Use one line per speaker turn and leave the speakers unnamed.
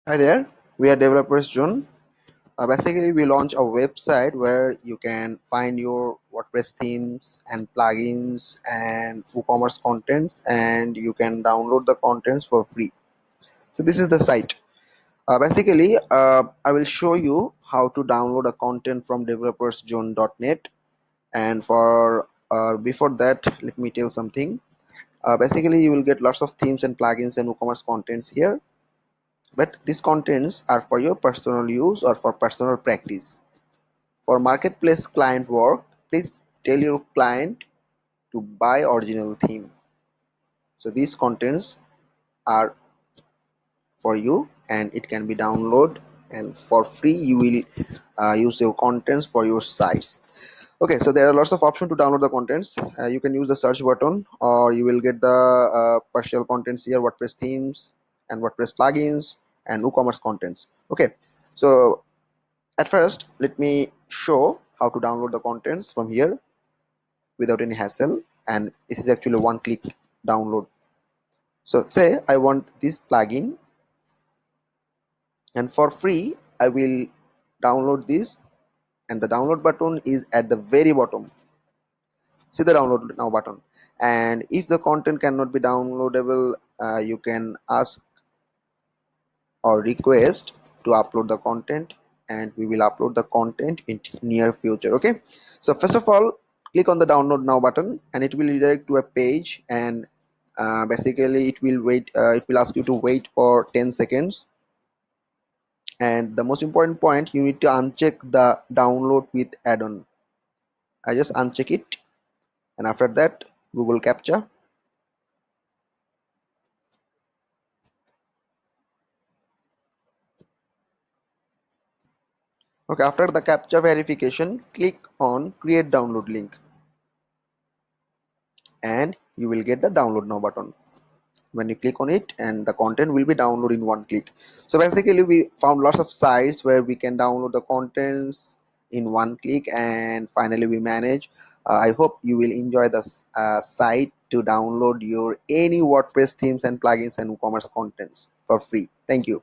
Hi there, we are Developers June. Basically, we launch a website where you can find your WordPress themes and plugins and WooCommerce contents, and you can download the contents for free. So this is the site. I will show you how to download a content from developerszone.net. And for before that, let me tell something. Basically, you will get lots of themes and plugins and WooCommerce contents here, but these contents are for your personal use or for personal practice. For marketplace client work, please tell your client to buy original theme. So these contents are for you and it can be downloaded, and for free you will use your contents for your sites. Okay, so there are lots of options to download the contents. You can use the search button, or you will get the partial contents here: WordPress themes and WordPress plugins and WooCommerce contents. Okay, so at first let me show how to download the contents from here without any hassle, and this is actually one click download. So say I want this plugin, and for free I will download this, and the download button is at the very bottom. See the download now button, and if the content cannot be downloadable, you can ask or request to upload the content, and we will upload the content in near future. Okay, so first of all, click on the download now button and it will redirect to a page, and basically it will ask you to wait for 10 seconds. And the most important point, you need to uncheck the download with add-on. I just uncheck it, and after that Google captcha. Okay, after the captcha verification, click on create download link and you will get the download now button. When you click on it, and the content will be downloaded in one click. So basically we found lots of sites where we can download the contents in one click, and finally we manage. I hope you will enjoy the site to download your any WordPress themes and plugins and WooCommerce contents for free. Thank you.